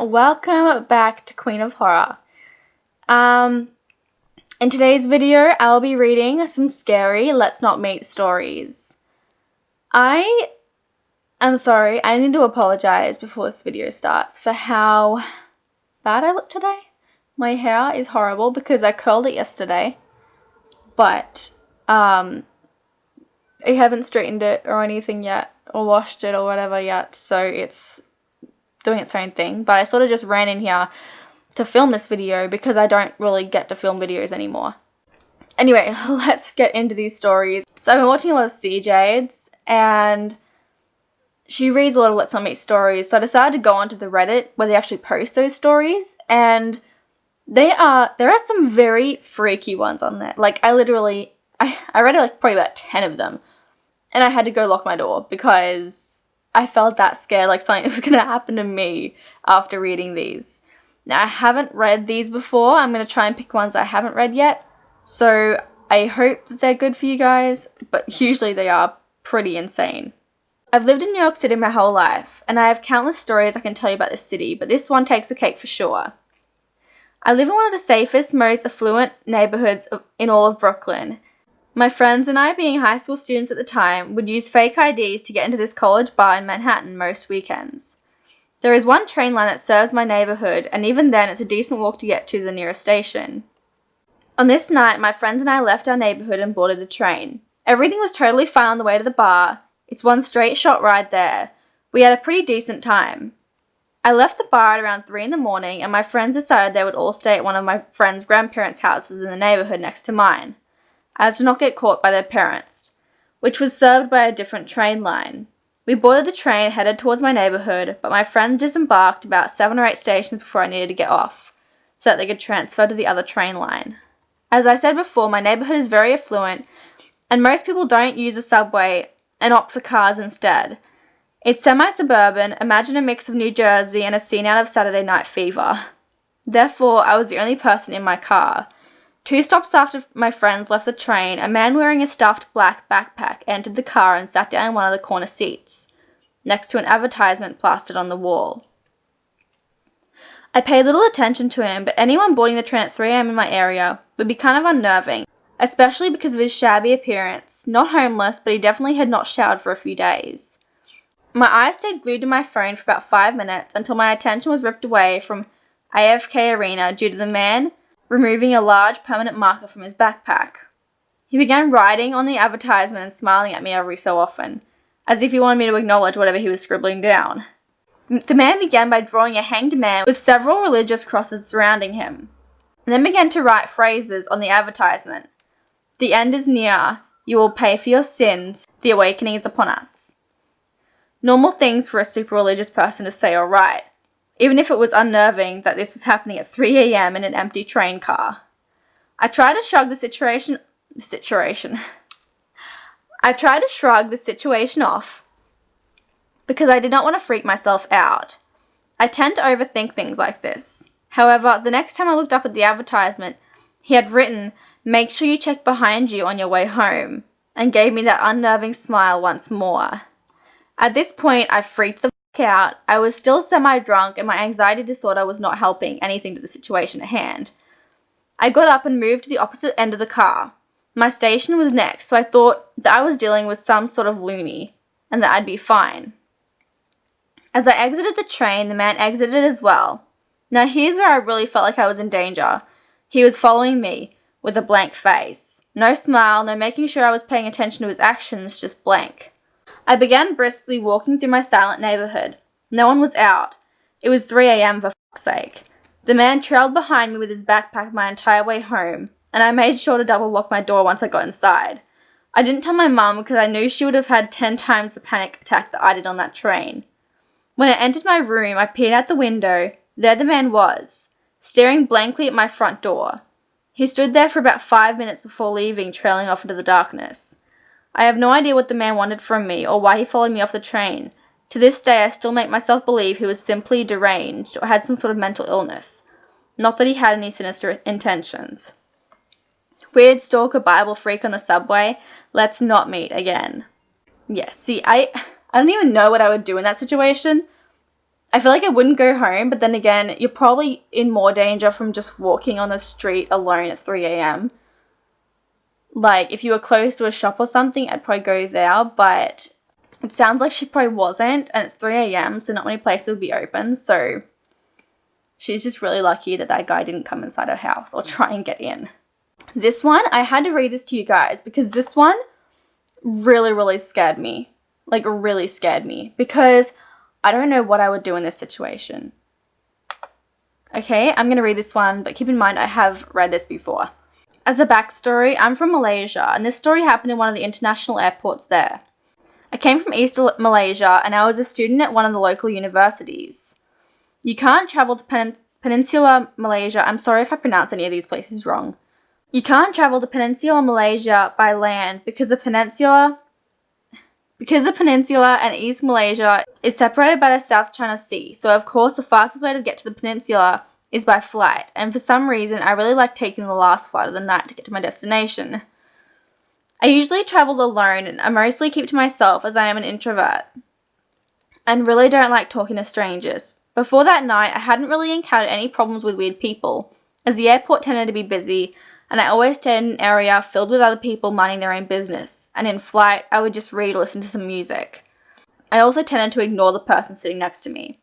welcome back to Queen of Horror. In today's video, I'll be reading some scary Let's Not Meet stories. I'm sorry, I need to apologize before this video starts for how bad I look today. My hair is horrible because I curled it yesterday, but I haven't straightened it or anything yet, or washed it or whatever yet, so it's doing its own thing. But I sort of just ran in here to film this video because I don't really get to film videos anymore. Anyway, let's get into these stories. So I've been watching a lot of CJades, and she reads a lot of Let's Not Meet stories, so I decided to go onto the Reddit where they actually post those stories, and there are some very freaky ones on there. Like, I read like probably about 10 of them, and I had to go lock my door because I felt that scared, like something was going to happen to me after reading these. Now, I haven't read these before. I'm going to try and pick ones I haven't read yet, so I hope that they're good for you guys, but usually they are pretty insane. I've lived in New York City my whole life, and I have countless stories I can tell you about this city, but this one takes the cake for sure. I live in one of the safest, most affluent neighborhoods in all of Brooklyn. My friends and I, being high school students at the time, would use fake IDs to get into this college bar in Manhattan most weekends. There is one train line that serves my neighborhood, and even then it's a decent walk to get to the nearest station. On this night, my friends and I left our neighborhood and boarded the train. Everything was totally fine on the way to the bar. It's one straight shot ride there. We had a pretty decent time. I left the bar at around 3 in the morning, and my friends decided they would all stay at one of my friends' grandparents' houses in the neighborhood next to mine, as to not get caught by their parents, which was served by a different train line. We boarded the train, headed towards my neighborhood, but my friends disembarked about 7 or 8 stations before I needed to get off, so that they could transfer to the other train line. As I said before, my neighborhood is very affluent, and most people don't use the subway and opt for cars instead. It's semi-suburban. Imagine a mix of New Jersey and a scene out of Saturday Night Fever. Therefore, I was the only person in my car. 2 stops after my friends left the train, a man wearing a stuffed black backpack entered the car and sat down in one of the corner seats, next to an advertisement plastered on the wall. I paid little attention to him, but anyone boarding the train at 3 a.m. in my area would be kind of unnerving, especially because of his shabby appearance. Not homeless, but he definitely had not showered for a few days. My eyes stayed glued to my phone for about 5 minutes until my attention was ripped away from AFK Arena due to the man removing a large permanent marker from his backpack. He began writing on the advertisement and smiling at me every so often, as if he wanted me to acknowledge whatever he was scribbling down. The man began by drawing a hanged man with several religious crosses surrounding him, and then began to write phrases on the advertisement. "The end is near. You will pay for your sins. The awakening is upon us." Normal things for a super religious person to say or write, even if it was unnerving that this was happening at 3 a.m. in an empty train car. I tried to shrug the situation off because I did not want to freak myself out. I tend to overthink things like this. However, the next time I looked up at the advertisement, he had written, "Make sure you check behind you on your way home," and gave me that unnerving smile once more. At this point, I freaked the out. I was still semi-drunk, and my anxiety disorder was not helping anything to the situation at hand. I got up and moved to the opposite end of the car. My station was next, so I thought that I was dealing with some sort of loony, and that I'd be fine. As I exited the train, the man exited as well. Now here's where I really felt like I was in danger. He was following me, with a blank face. No smile, no making sure I was paying attention to his actions, just blank. I began briskly walking through my silent neighborhood. No one was out. It was 3 a.m. for fuck's sake. The man trailed behind me with his backpack my entire way home, and I made sure to double lock my door once I got inside. I didn't tell my mum because I knew she would have had 10 times the panic attack that I did on that train. When I entered my room, I peered out the window. There the man was, staring blankly at my front door. He stood there for about 5 minutes before leaving, trailing off into the darkness. I have no idea what the man wanted from me or why he followed me off the train. To this day, I still make myself believe he was simply deranged or had some sort of mental illness. Not that he had any sinister intentions. Weird stalker Bible freak on the subway. Let's not meet again. Yeah, see, I don't even know what I would do in that situation. I feel like I wouldn't go home, but then again, you're probably in more danger from just walking on the street alone at 3 a.m. Like, if you were close to a shop or something, I'd probably go there, but it sounds like she probably wasn't, and it's 3 a.m., so not many places would be open, so she's just really lucky that that guy didn't come inside her house or try and get in. This one, I had to read this to you guys because this one really, really scared me. Like, really scared me because I don't know what I would do in this situation. Okay, I'm going to read this one, but keep in mind I have read this before. As a backstory, I'm from Malaysia, and this story happened in one of the international airports there. I came from East Malaysia, and I was a student at one of the local universities. You can't travel to Peninsular Malaysia. I'm sorry if I pronounce any of these places wrong. You can't travel to Peninsular Malaysia by land because the peninsula and East Malaysia is separated by the South China Sea. So, of course, the fastest way to get to the peninsula is by flight, and for some reason I really like taking the last flight of the night to get to my destination. I usually travel alone, and I mostly keep to myself as I am an introvert and really don't like talking to strangers. Before that night, I hadn't really encountered any problems with weird people, as the airport tended to be busy, and I always stayed in an area filled with other people minding their own business, and in flight I would just read or listen to some music. I also tended to ignore the person sitting next to me.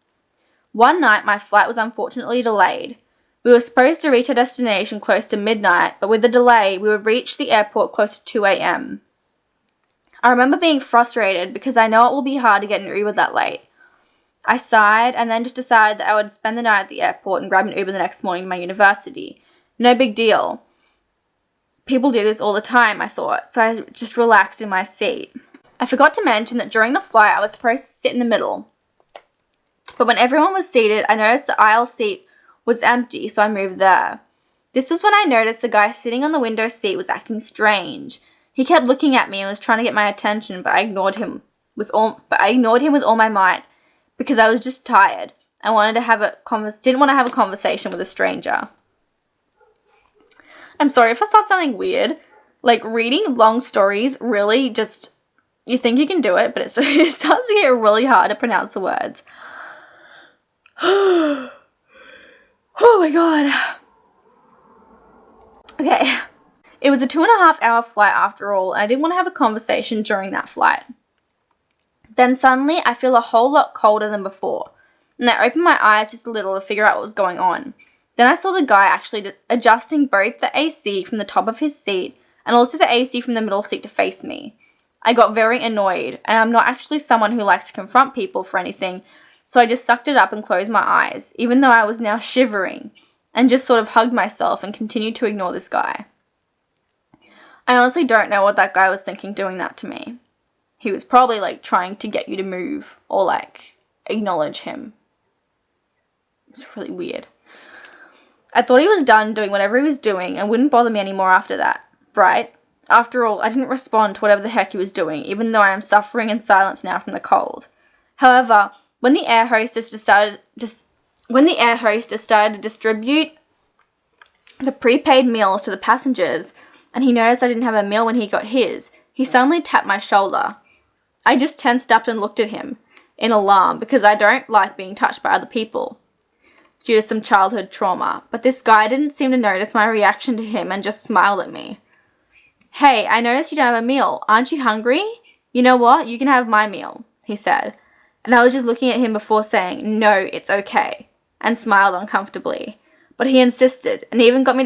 One night, my flight was unfortunately delayed. We were supposed to reach our destination close to midnight, but with the delay, we would reach the airport close to 2 a.m. I remember being frustrated because I know it will be hard to get an Uber that late. I sighed and then just decided that I would spend the night at the airport and grab an Uber the next morning to my university. No big deal. People do this all the time, I thought, so I just relaxed in my seat. I forgot to mention that during the flight, I was supposed to sit in the middle. But when everyone was seated, I noticed the aisle seat was empty, so I moved there. This was when I noticed the guy sitting on the window seat was acting strange. He kept looking at me and was trying to get my attention, but I ignored him with all my might because I was just tired. I wanted to have didn't want to have a conversation with a stranger. I'm sorry if I start sounding weird. Like, reading long stories really just, you think you can do it, but it starts to get really hard to pronounce the words. Oh my god. Okay. It was a 2.5-hour flight after all, and I didn't want to have a conversation during that flight. Then suddenly, I feel a whole lot colder than before, and I opened my eyes just a little to figure out what was going on. Then I saw the guy actually adjusting both the AC from the top of his seat and also the AC from the middle seat to face me. I got very annoyed, and I'm not actually someone who likes to confront people for anything, so I just sucked it up and closed my eyes, even though I was now shivering, and just sort of hugged myself and continued to ignore this guy. I honestly don't know what that guy was thinking doing that to me. He was probably like trying to get you to move or like acknowledge him. It's really weird. I thought he was done doing whatever he was doing and wouldn't bother me anymore after that, right? After all, I didn't respond to whatever the heck he was doing, even though I am suffering in silence now from the cold. However, when the air hostess started to distribute the prepaid meals to the passengers, and he noticed I didn't have a meal when he got his, he suddenly tapped my shoulder. I just tensed up and looked at him in alarm because I don't like being touched by other people due to some childhood trauma, but this guy didn't seem to notice my reaction to him and just smiled at me. Hey, I noticed you don't have a meal. Aren't you hungry? You know what? You can have my meal, he said. And I was just looking at him before saying, no, it's okay, and smiled uncomfortably. But he insisted, and even got me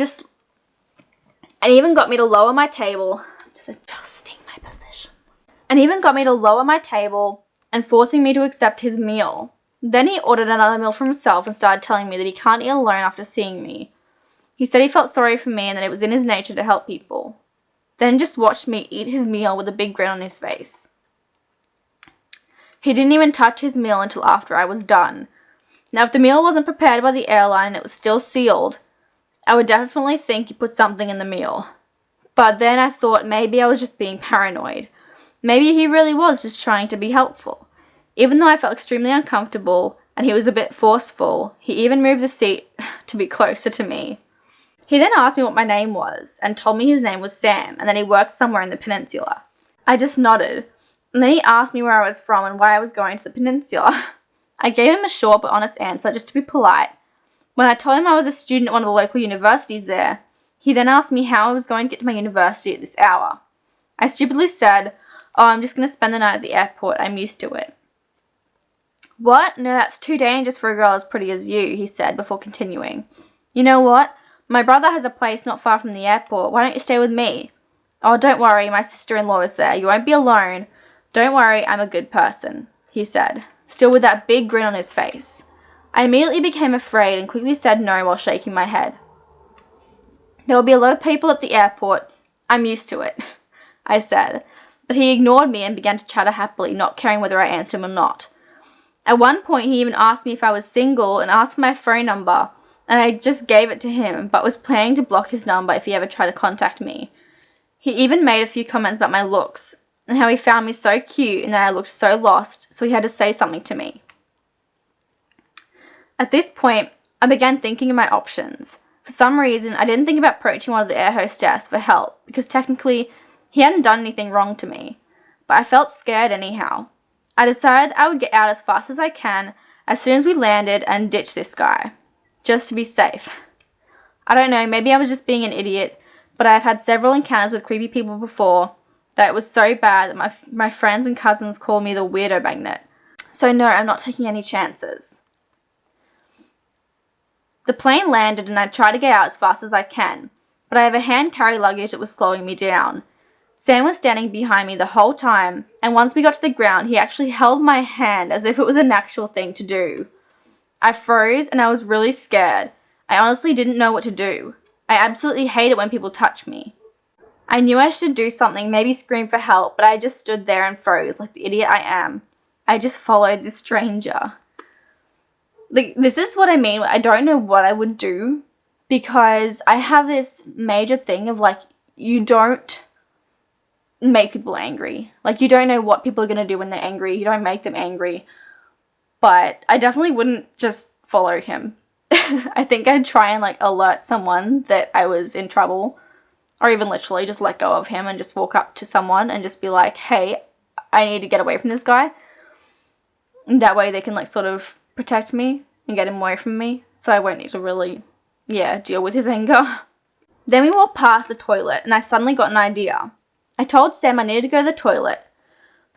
to lower my table. I'm just adjusting my position. And even got me to lower my table and forcing me to accept his meal. Then he ordered another meal for himself and started telling me that he can't eat alone after seeing me. He said he felt sorry for me and that it was in his nature to help people. Then just watched me eat his meal with a big grin on his face. He didn't even touch his meal until after I was done. Now, if the meal wasn't prepared by the airline and it was still sealed, I would definitely think he put something in the meal. But then I thought maybe I was just being paranoid. Maybe he really was just trying to be helpful. Even though I felt extremely uncomfortable and he was a bit forceful, he even moved the seat to be closer to me. He then asked me what my name was and told me his name was Sam and that he worked somewhere in the peninsula. I just nodded. And then he asked me where I was from and why I was going to the peninsula. I gave him a short but honest answer just to be polite. When I told him I was a student at one of the local universities there, he then asked me how I was going to get to my university at this hour. I stupidly said, "Oh, I'm just going to spend the night at the airport. I'm used to it." "What? No, that's too dangerous for a girl as pretty as you," he said before continuing. "You know what? My brother has a place not far from the airport. Why don't you stay with me?" "Oh, don't worry. My sister-in-law is there. You won't be alone. Don't worry, I'm a good person," he said, still with that big grin on his face. I immediately became afraid and quickly said no while shaking my head. "There will be a lot of people at the airport. I'm used to it," I said, but he ignored me and began to chatter happily, not caring whether I answered him or not. At one point, he even asked me if I was single and asked for my phone number, and I just gave it to him, but was planning to block his number if he ever tried to contact me. He even made a few comments about my looks, and how he found me so cute and that I looked so lost, so he had to say something to me. At this point, I began thinking of my options. For some reason, I didn't think about approaching one of the air hostess for help, because technically, he hadn't done anything wrong to me. But I felt scared anyhow. I decided I would get out as fast as I can, as soon as we landed, and ditch this guy. Just to be safe. I don't know, maybe I was just being an idiot, but I've had several encounters with creepy people before, that it was so bad that my friends and cousins call me the weirdo magnet. So no, I'm not taking any chances. The plane landed and I tried to get out as fast as I can, but I have a hand carry luggage that was slowing me down. Sam was standing behind me the whole time, and once we got to the ground, he actually held my hand as if it was an actual thing to do. I froze and I was really scared. I honestly didn't know what to do. I absolutely hate it when people touch me. I knew I should do something, maybe scream for help, but I just stood there and froze like the idiot I am. I just followed this stranger. Like, this is what I mean. I don't know what I would do, because I have this major thing of, like, you don't make people angry. Like, you don't know what people are going to do when they're angry. You don't make them angry. But I definitely wouldn't just follow him. I think I'd try and, like, alert someone that I was in trouble. Or even literally just let go of him and just walk up to someone and just be like, "Hey, I need to get away from this guy." And that way they can, like, sort of protect me and get him away from me. So I won't need to really, deal with his anger. Then we walked past the toilet and I suddenly got an idea. I told Sam I needed to go to the toilet.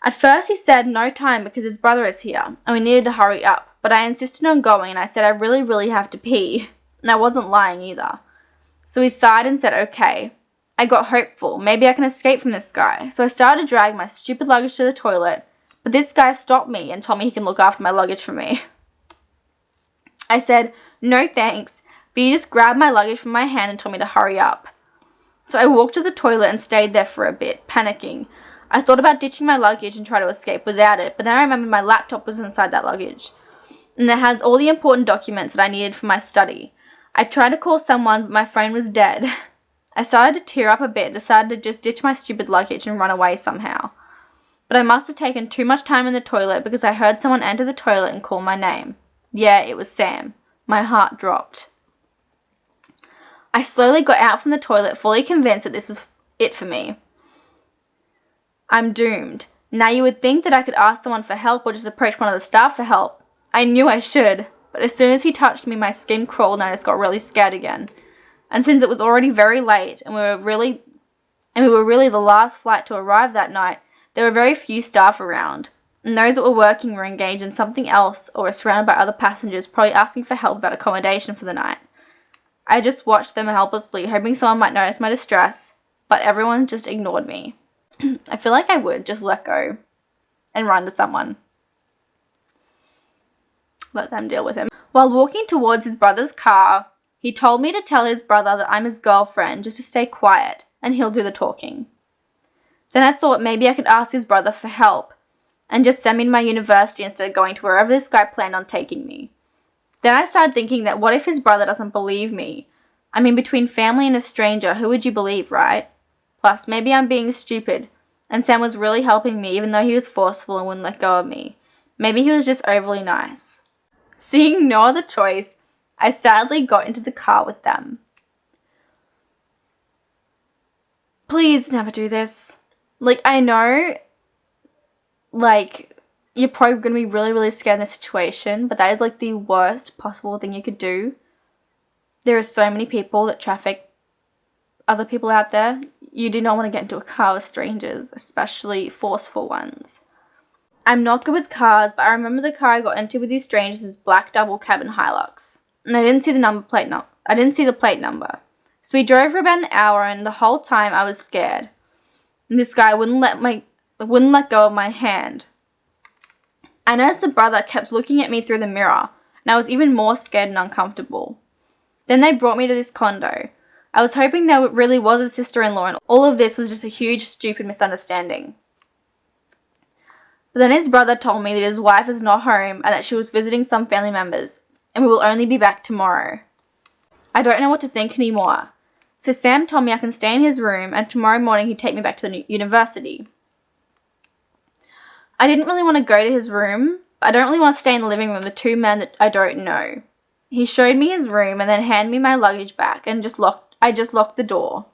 At first he said no time because his brother is here and we needed to hurry up, but I insisted on going and I said I really, really have to pee. And I wasn't lying either. So he sighed and said okay. I got hopeful. Maybe I can escape from this guy. So I started to drag my stupid luggage to the toilet, but this guy stopped me and told me he can look after my luggage for me. I said, "No thanks," but he just grabbed my luggage from my hand and told me to hurry up. So I walked to the toilet and stayed there for a bit, panicking. I thought about ditching my luggage and try to escape without it, but then I remembered my laptop was inside that luggage. And it has all the important documents that I needed for my study. I tried to call someone, but my phone was dead. I started to tear up a bit and decided to just ditch my stupid luggage and run away somehow. But I must have taken too much time in the toilet because I heard someone enter the toilet and call my name. Yeah, it was Sam. My heart dropped. I slowly got out from the toilet, fully convinced that this was it for me. I'm doomed. Now you would think that I could ask someone for help or just approach one of the staff for help. I knew I should, but as soon as he touched me, my skin crawled and I just got really scared again. And since it was already very late and we were really the last flight to arrive that night, there were very few staff around. And those that were working were engaged in something else or were surrounded by other passengers, probably asking for help about accommodation for the night. I just watched them helplessly, hoping someone might notice my distress, but everyone just ignored me. I feel like I would just let go and run to someone. Let them deal with him. While walking towards his brother's car, he told me to tell his brother that I'm his girlfriend, just to stay quiet, and he'll do the talking. Then I thought maybe I could ask his brother for help, and just send me to my university instead of going to wherever this guy planned on taking me. Then I started thinking that what if his brother doesn't believe me? I mean, between family and a stranger, who would you believe, right? Plus, maybe I'm being stupid, and Sam was really helping me even though he was forceful and wouldn't let go of me. Maybe he was just overly nice. Seeing no other choice, I sadly got into the car with them. Please never do this. I know, you're probably going to be really, really scared in this situation, but that is like the worst possible thing you could do. There are so many people that traffic other people out there. You do not want to get into a car with strangers, especially forceful ones. I'm not good with cars, but I remember the car I got into with these strangers is black double cabin Hilux. And I didn't see the plate number. So we drove for about an hour, and the whole time I was scared. And this guy wouldn't let go of my hand. I noticed the brother kept looking at me through the mirror, and I was even more scared and uncomfortable. Then they brought me to this condo. I was hoping there really was a sister-in-law, and all of this was just a huge, stupid misunderstanding. But then his brother told me that his wife is not home and that she was visiting some family members, and we will only be back tomorrow. I don't know what to think anymore. So Sam told me I can stay in his room, and tomorrow morning he'd take me back to the university. I didn't really want to go to his room. I don't really want to stay in the living room with two men that I don't know. He showed me his room and then handed me my luggage back and I just locked the door.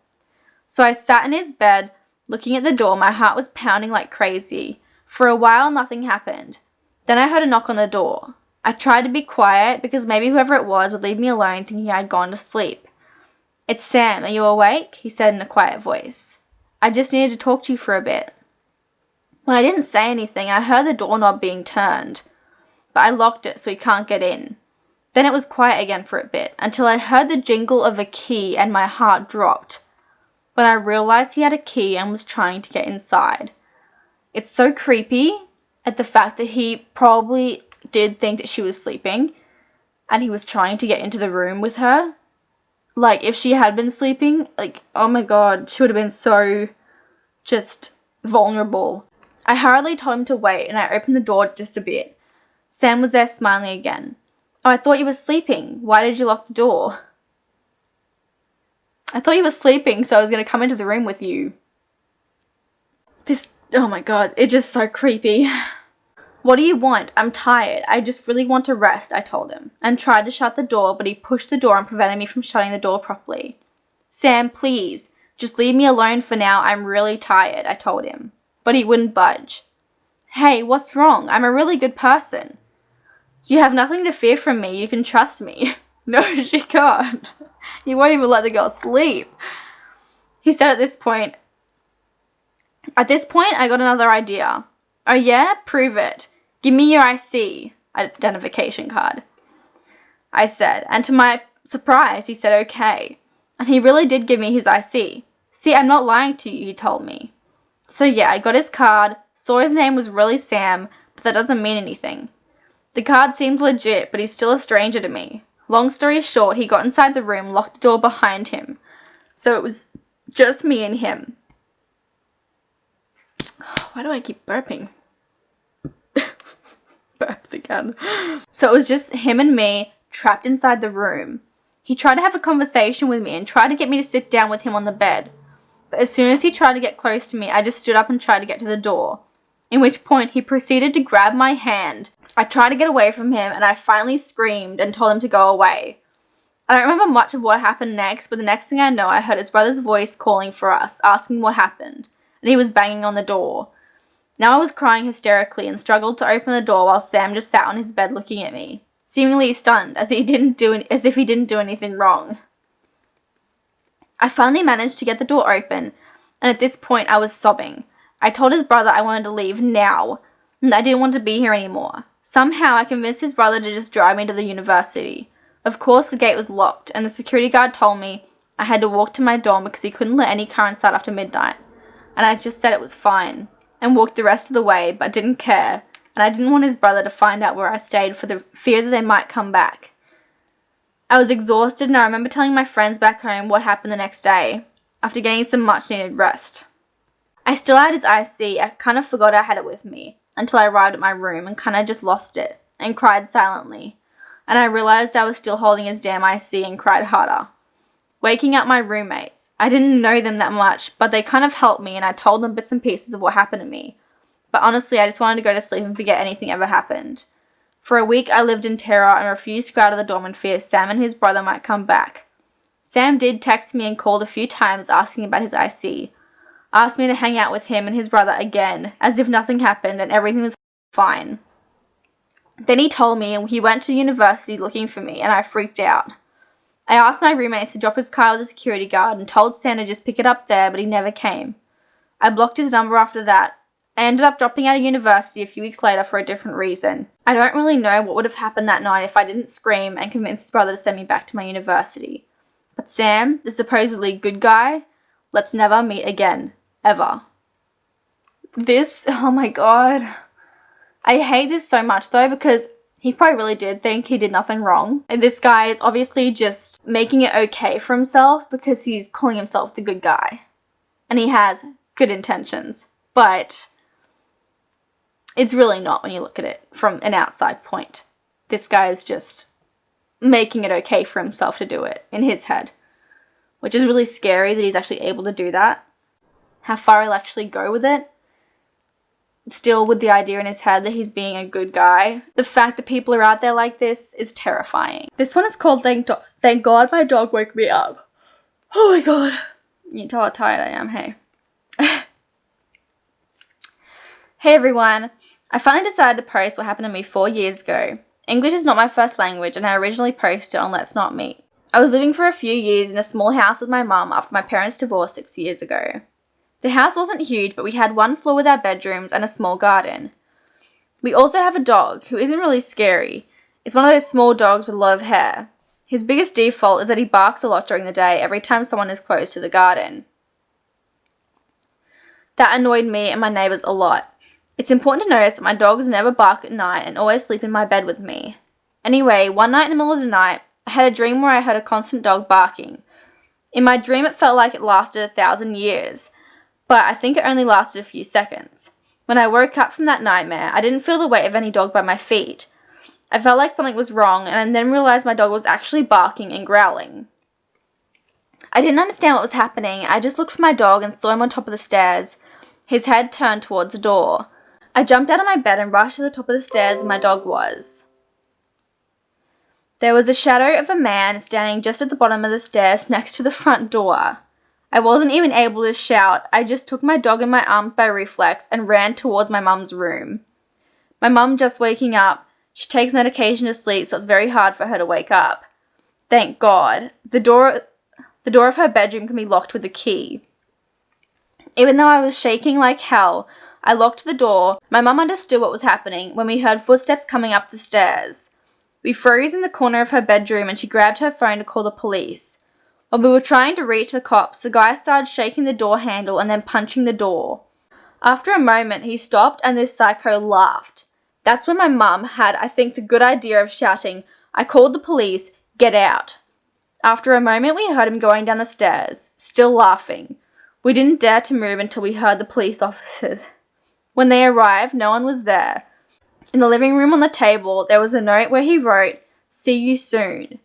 So I sat in his bed, looking at the door. My heart was pounding like crazy. For a while, nothing happened. Then I heard a knock on the door. I tried to be quiet because maybe whoever it was would leave me alone, thinking I'd gone to sleep. "It's Sam, are you awake?" he said in a quiet voice. "I just needed to talk to you for a bit." When I didn't say anything, I heard the doorknob being turned, but I locked it so he can't get in. Then it was quiet again for a bit, until I heard the jingle of a key and my heart dropped. When I realized he had a key and was trying to get inside. It's so creepy at the fact that he probably did think that she was sleeping and he was trying to get into the room with her. Like, if she had been sleeping, like, oh my god, she would have been so just vulnerable. I hurriedly told him to wait, and I opened the door just a bit. Sam was there smiling again. "Oh, I thought you were sleeping. Why did you lock the door?" "I thought you were sleeping, so I was going to come into the room with you." Oh my god, it's just so creepy. "What do you want? I'm tired. I just really want to rest," I told him, and tried to shut the door, but he pushed the door and prevented me from shutting the door properly. "Sam, please, just leave me alone for now. I'm really tired," I told him, but he wouldn't budge. "Hey, what's wrong? I'm a really good person." "You have nothing to fear from me. You can trust me." No, she can't. You won't even let the girl sleep. He said at this point, I got another idea. "Oh yeah? Prove it. Give me your IC, identification card," I said, and to my surprise, he said okay. And he really did give me his IC. "See, I'm not lying to you," he told me. So yeah, I got his card, saw his name was really Sam, but that doesn't mean anything. The card seems legit, but he's still a stranger to me. Long story short, he got inside the room, locked the door behind him. So it was just me and him. Why do I keep burping? Burps again. So it was just him and me, trapped inside the room. He tried to have a conversation with me and tried to get me to sit down with him on the bed. But as soon as he tried to get close to me, I just stood up and tried to get to the door. In which point, he proceeded to grab my hand. I tried to get away from him, and I finally screamed and told him to go away. I don't remember much of what happened next, but the next thing I know, I heard his brother's voice calling for us, asking what happened, and he was banging on the door. Now I was crying hysterically and struggled to open the door while Sam just sat on his bed looking at me, seemingly stunned, as if he didn't do anything wrong. I finally managed to get the door open, and at this point I was sobbing. I told his brother I wanted to leave now, and I didn't want to be here anymore. Somehow I convinced his brother to just drive me to the university. Of course the gate was locked, and the security guard told me I had to walk to my dorm because he couldn't let any car inside after midnight. And I just said it was fine, and walked the rest of the way, but didn't care, and I didn't want his brother to find out where I stayed for the fear that they might come back. I was exhausted, and I remember telling my friends back home what happened the next day, after getting some much-needed rest. I still had his IC. I kind of forgot I had it with me, until I arrived at my room and kind of just lost it, and cried silently. And I realized I was still holding his damn IC and cried harder. Waking up my roommates. I didn't know them that much, but they kind of helped me, and I told them bits and pieces of what happened to me. But honestly, I just wanted to go to sleep and forget anything ever happened. For a week, I lived in terror and refused to go out of the dorm in fear Sam and his brother might come back. Sam did text me and called a few times asking about his IC. Asked me to hang out with him and his brother again, as if nothing happened and everything was Fine. Then he told me he went to university looking for me, and I freaked out. I asked my roommates to drop his car with the security guard and told Sam to just pick it up there, but he never came. I blocked his number after that. I ended up dropping out of university a few weeks later for a different reason. I don't really know what would have happened that night if I didn't scream and convince his brother to send me back to my university. But Sam, the supposedly good guy, let's never meet again. Ever. This, oh my god. I hate this so much though, because he probably really did think he did nothing wrong. And this guy is obviously just making it okay for himself because he's calling himself the good guy. And he has good intentions. But it's really not when you look at it from an outside point. This guy is just making it okay for himself to do it in his head. Which is really scary that he's actually able to do that. How far he'll actually go with it. Still with the idea in his head that he's being a good guy. The fact that people are out there like this is terrifying. This one is called Thank God My Dog Woke Me Up. Oh my god. You can tell how tired I am, hey. Hey everyone. I finally decided to post what happened to me 4 years ago. English is not my first language and I originally posted on Let's Not Meet. I was living for a few years in a small house with my mum after my parents divorced 6 years ago. The house wasn't huge, but we had one floor with our bedrooms and a small garden. We also have a dog who isn't really scary. It's one of those small dogs with a lot of hair. His biggest default is that he barks a lot during the day every time someone is close to the garden. That annoyed me and my neighbours a lot. It's important to notice that my dogs never bark at night and always sleep in my bed with me. Anyway, one night in the middle of the night, I had a dream where I heard a constant dog barking. In my dream, it felt like it lasted 1,000 years, but I think it only lasted a few seconds. When I woke up from that nightmare, I didn't feel the weight of any dog by my feet. I felt like something was wrong, and I then realized my dog was actually barking and growling. I didn't understand what was happening. I just looked for my dog and saw him on top of the stairs, his head turned towards the door. I jumped out of my bed and rushed to the top of the stairs where my dog was. There was a shadow of a man standing just at the bottom of the stairs next to the front door. I wasn't even able to shout. I just took my dog in my arms by reflex and ran towards my mum's room. My mum just waking up. She takes medication to sleep, so it's very hard for her to wake up. Thank God. The door of her bedroom can be locked with a key. Even though I was shaking like hell, I locked the door. My mum understood what was happening when we heard footsteps coming up the stairs. We froze in the corner of her bedroom and she grabbed her phone to call the police. While we were trying to reach the cops, the guy started shaking the door handle and then punching the door. After a moment, he stopped and this psycho laughed. That's when my mum had, I think, the good idea of shouting, "I called the police, get out." After a moment, we heard him going down the stairs, still laughing. We didn't dare to move until we heard the police officers. When they arrived, no one was there. In the living room on the table, there was a note where he wrote, "See you soon."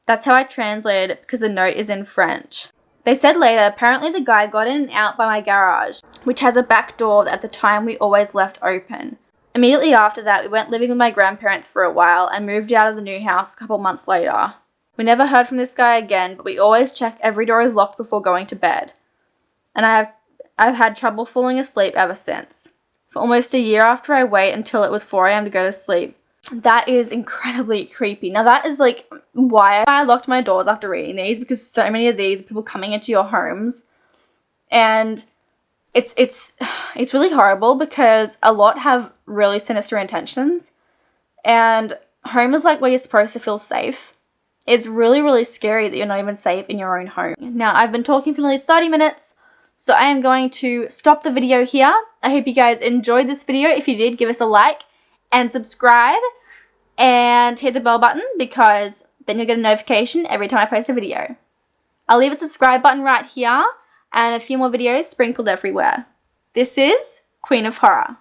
That's how I translated it because the note is in French. They said later, apparently the guy got in and out by my garage, which has a back door that at the time we always left open. Immediately after that, we went living with my grandparents for a while and moved out of the new house a couple months later. We never heard from this guy again, but we always check every door is locked before going to bed. And I've had trouble falling asleep ever since. For almost a year after I wait until it was 4 a.m. to go to sleep. That is incredibly creepy. Now that is like why I locked my doors after reading these, because so many of these people coming into your homes, and it's really horrible because a lot have really sinister intentions, and home is like where you're supposed to feel safe. It's really, really scary that you're not even safe in your own home. Now I've been talking for nearly 30 minutes. So I am going to stop the video here. I hope you guys enjoyed this video. If you did, give us a like and subscribe and hit the bell button because then you'll get a notification every time I post a video. I'll leave a subscribe button right here and a few more videos sprinkled everywhere. This is Queen of Horror.